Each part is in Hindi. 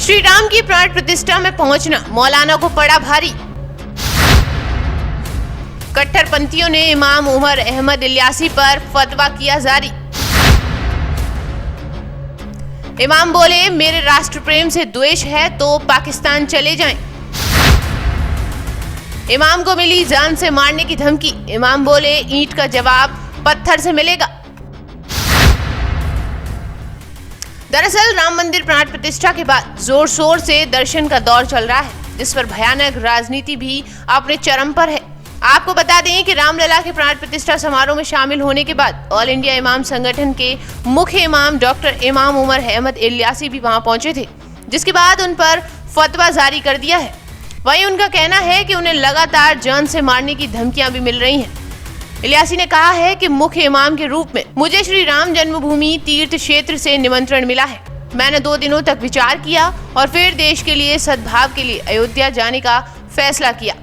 श्री राम की प्राण प्रतिष्ठा में पहुंचना मौलाना को पड़ा भारी। कट्टरपंथियों ने इमाम उमर अहमद इलियासी पर फतवा किया जारी। इमाम बोले, मेरे राष्ट्र प्रेम से द्वेष है तो पाकिस्तान चले जाएं। इमाम को मिली जान से मारने की धमकी। इमाम बोले, ईंट का जवाब पत्थर से मिलेगा। दरअसल राम मंदिर प्राण प्रतिष्ठा के बाद जोर शोर से दर्शन का दौर चल रहा है, जिस पर भयानक राजनीति भी अपने चरम पर है। आपको बता दें कि रामलला के प्राण प्रतिष्ठा समारोह में शामिल होने के बाद ऑल इंडिया इमाम संगठन के मुख्य इमाम डॉक्टर इमाम उमर अहमद इलियासी भी वहां पहुंचे थे, जिसके बाद उन पर फतवा जारी कर दिया है। वहीं उनका कहना है कि उन्हें लगातार जान से मारने की धमकियां भी मिल रही हैं। इलियासी ने कहा है कि मुख्य इमाम के रूप में मुझे श्री राम जन्मभूमि तीर्थ क्षेत्र से निमंत्रण मिला है। मैंने 2 दिनों तक विचार किया और फिर देश के लिए सद्भाव के लिए अयोध्या जाने का फैसला किया।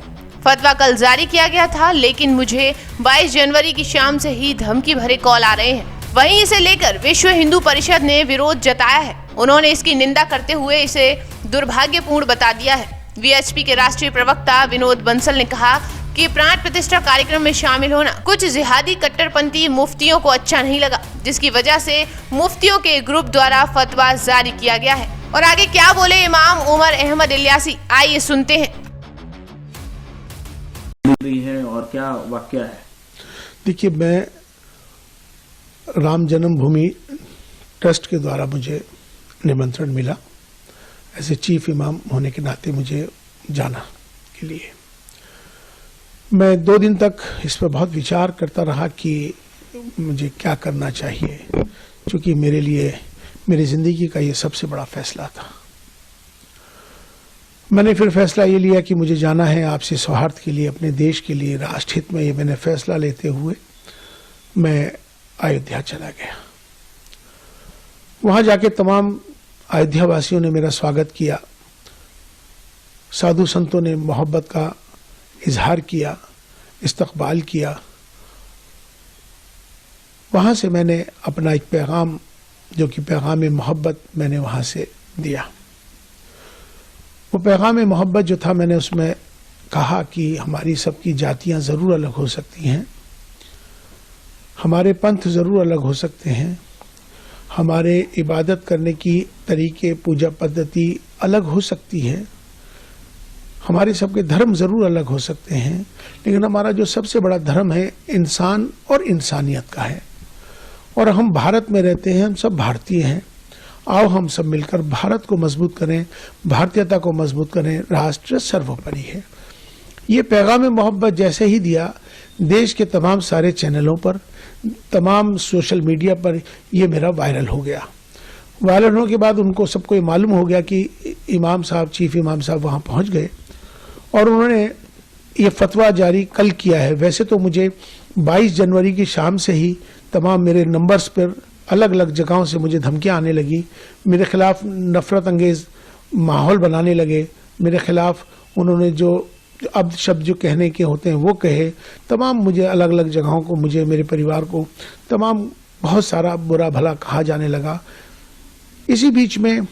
फतवा कल जारी किया गया था, लेकिन मुझे 22 जनवरी की शाम से ही धमकी भरे कॉल आ रहे हैं। वहीं इसे लेकर विश्व हिंदू परिषद ने विरोध जताया है। उन्होंने इसकी निंदा करते हुए इसे दुर्भाग्यपूर्ण बता दिया है। वीएचपी के राष्ट्रीय प्रवक्ता विनोद बंसल ने कहा कि प्राण प्रतिष्ठा कार्यक्रम में शामिल होना कुछ जिहादी कट्टरपंथी मुफ्तियों को अच्छा नहीं लगा, जिसकी वजह से मुफ्तियों के ग्रुप द्वारा फतवा जारी किया गया है। और आगे क्या बोले इमाम उमर अहमद इलियासी, आइए सुनते हैं। है और क्या वाक्य है? देखिए, मैं राम जन्मभूमि ट्रस्ट के द्वारा मुझे निमंत्रण मिला। ऐसे चीफ इमाम होने के नाते मुझे जाना के लिए मैं 2 दिन तक इस पर बहुत विचार करता रहा कि मुझे क्या करना चाहिए, क्योंकि मेरे लिए मेरी जिंदगी का ये सबसे बड़ा फैसला था। मैंने फिर फैसला ये लिया कि मुझे जाना है आपसी सौहार्द के लिए, अपने देश के लिए, राष्ट्र हित में। ये मैंने फैसला लेते हुए मैं अयोध्या चला गया। वहां जाके तमाम अयोध्या वासियों ने मेरा स्वागत किया। साधु संतों ने मोहब्बत का इजहार किया, इस्तकबाल किया। वहां से मैंने अपना एक पैगाम, जो कि पैगाम मोहब्बत, मैंने वहां से दिया। वो पैगाम मोहब्बत जो था, मैंने उसमें कहा कि हमारी सबकी जातियां जरूर अलग हो सकती हैं, हमारे पंथ जरूर अलग हो सकते हैं, हमारे इबादत करने की तरीके, पूजा पद्धति अलग हो सकती है, हमारे सबके धर्म जरूर अलग हो सकते हैं, लेकिन हमारा जो सबसे बड़ा धर्म है इंसान और इंसानियत का है। और हम भारत में रहते हैं, हम सब भारतीय हैं। आओ हम सब मिलकर भारत को मजबूत करें, भारतीयता को मजबूत करें। राष्ट्र सर्वोपरि है। ये पैगाम मोहब्बत जैसे ही दिया, देश के तमाम सारे चैनलों पर, तमाम सोशल मीडिया पर ये मेरा वायरल हो गया। वायरल होने के बाद उनको सबको ये मालूम हो गया कि इमाम साहब, चीफ इमाम साहब वहाँ पहुँच गए और उन्होंने ये फतवा जारी कल किया है। वैसे तो मुझे 22 जनवरी की शाम से ही तमाम मेरे नंबर्स पर अलग अलग जगहों से मुझे धमकियां आने लगी। मेरे खिलाफ नफरत अंगेज माहौल बनाने लगे। मेरे खिलाफ उन्होंने जो अब शब्द जो कहने के होते हैं वो कहे। तमाम मुझे अलग अलग जगहों को, मुझे, मेरे परिवार को तमाम बहुत सारा बुरा भला कहा जाने लगा। इसी बीच में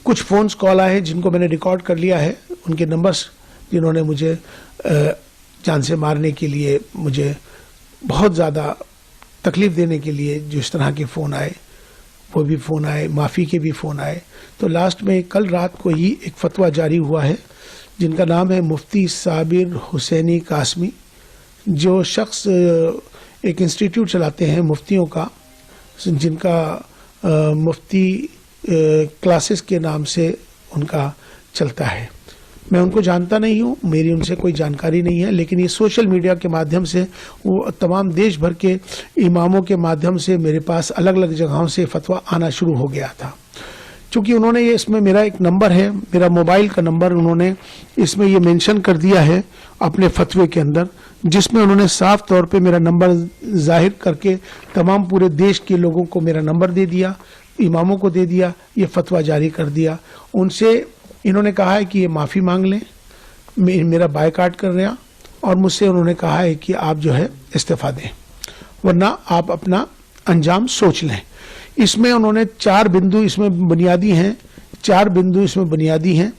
कुछ फोन्स कॉल आए जिनको मैंने रिकॉर्ड कर लिया है, उनके नंबर्स, जिन्होंने मुझे जान से मारने के लिए, मुझे बहुत ज़्यादा तकलीफ देने के लिए जो इस तरह के फ़ोन आए, वो भी फ़ोन आए, माफ़ी के भी फ़ोन आए। तो लास्ट में कल रात को ही एक फतवा जारी हुआ है, जिनका नाम है मुफ्ती साबिर हुसैनी कासमी, जो शख्स एक इंस्टीट्यूट चलाते हैं मुफ्तियों का, जिनका मुफ्ती क्लासेस के नाम से उनका चलता है। मैं उनको जानता नहीं हूँ, मेरी उनसे कोई जानकारी नहीं है, लेकिन ये सोशल मीडिया के माध्यम से, वो तमाम देश भर के इमामों के माध्यम से मेरे पास अलग अलग जगहों से फतवा आना शुरू हो गया था। चूँकि उन्होंने ये, इसमें मेरा एक नंबर है, मेरा मोबाइल का नंबर उन्होंने इसमें ये मेंशन कर दिया है अपने फतवे के अंदर, जिसमें उन्होंने साफ तौर पे मेरा नंबर जाहिर करके तमाम पूरे देश के लोगों को मेरा नंबर दे दिया, इमामों को दे दिया, ये फतवा जारी कर दिया। उनसे इन्होंने कहा है कि ये माफ़ी मांग लें, मेरा बायकाट कर रहे हैं, और मुझसे उन्होंने कहा है कि आप जो है इस्तीफा दें, वरना आप अपना अंजाम सोच लें। इसमें उन्होंने 4 बिंदु इसमें बुनियादी हैं 4 बिंदु इसमें बुनियादी हैं।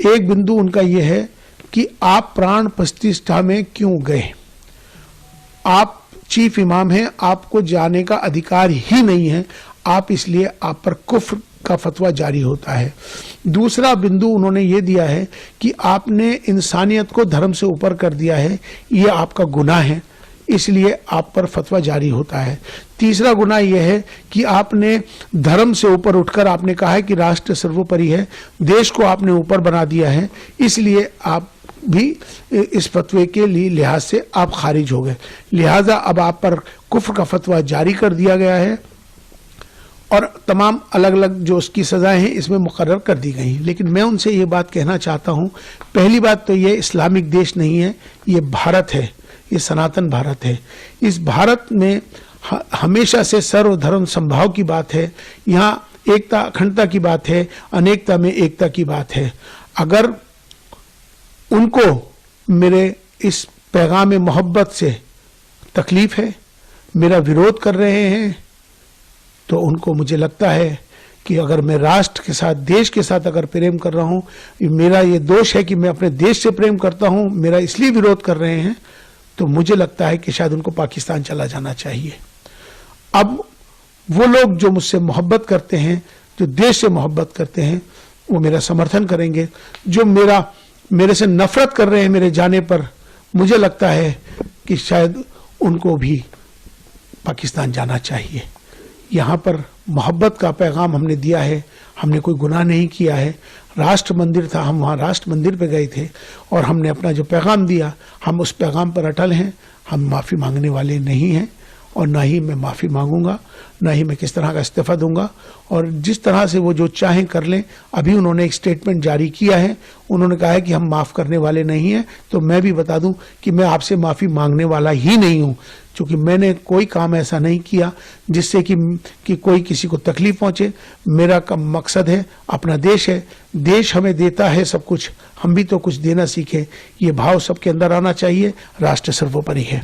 एक बिंदु उनका यह है कि आप प्राण प्रतिष्ठा में क्यों गए। आप चीफ इमाम हैं, आपको जाने का अधिकार ही नहीं है, आप इसलिए आप पर कुफ्र का फतवा जारी होता है। दूसरा बिंदु उन्होंने ये दिया है कि आपने इंसानियत को धर्म से ऊपर कर दिया है, ये आपका गुनाह है, इसलिए आप पर फतवा जारी होता है। तीसरा गुनाह यह है कि आपने धर्म से ऊपर उठकर आपने कहा है कि राष्ट्र सर्वोपरि है, देश को आपने ऊपर बना दिया है, इसलिए आप भी इस फतवे के लिए लिहाज से आप खारिज हो गए। लिहाजा अब आप पर कुफ्र का फतवा जारी कर दिया गया है और तमाम अलग अलग जो उसकी सजाएं हैं इसमें मुकर्रर कर दी गई हैं। लेकिन मैं उनसे ये बात कहना चाहता हूँ, पहली बात तो ये इस्लामिक देश नहीं है, ये भारत है, ये सनातन भारत है। इस भारत में हमेशा से सर्वधर्म संभाव की बात है, यहाँ एकता अखंडता की बात है, अनेकता में एकता की बात है। अगर उनको मेरे इस पैगाम मोहब्बत से तकलीफ है, मेरा विरोध कर रहे हैं, तो उनको मुझे लगता है कि अगर मैं राष्ट्र के साथ, देश के साथ अगर प्रेम कर रहा हूँ, मेरा ये दोष है कि मैं अपने देश से प्रेम करता हूँ, मेरा इसलिए विरोध कर रहे हैं, तो मुझे लगता है कि शायद उनको पाकिस्तान चला जाना चाहिए। अब वो लोग जो मुझसे मोहब्बत करते हैं, जो देश से मोहब्बत करते हैं, वो मेरा समर्थन करेंगे। जो मेरे से नफरत कर रहे हैं मेरे जाने पर, मुझे लगता है कि शायद उनको भी पाकिस्तान जाना चाहिए। यहाँ पर मोहब्बत का पैगाम हमने दिया है, हमने कोई गुनाह नहीं किया है। राष्ट्र मंदिर था, हम वहाँ राष्ट्र मंदिर पे गए थे और हमने अपना जो पैगाम दिया, हम उस पैगाम पर अटल हैं। हम माफ़ी मांगने वाले नहीं हैं और ना ही मैं माफ़ी मांगूंगा, ना ही मैं किस तरह का इस्तीफा दूंगा। और जिस तरह से वो जो चाहें कर लें। अभी उन्होंने एक स्टेटमेंट जारी किया है, उन्होंने कहा है कि हम माफ़ करने वाले नहीं हैं। तो मैं भी बता दूं कि मैं आपसे माफ़ी मांगने वाला ही नहीं हूं, क्योंकि मैंने कोई काम ऐसा नहीं किया जिससे कि कोई किसी को तकलीफ पहुंचे। मेरा का मकसद है, अपना देश है, देश हमें देता है सब कुछ, हम भी तो कुछ देना सीखें। ये भाव सबके अंदर आना चाहिए। राष्ट्र सर्वोपरि है।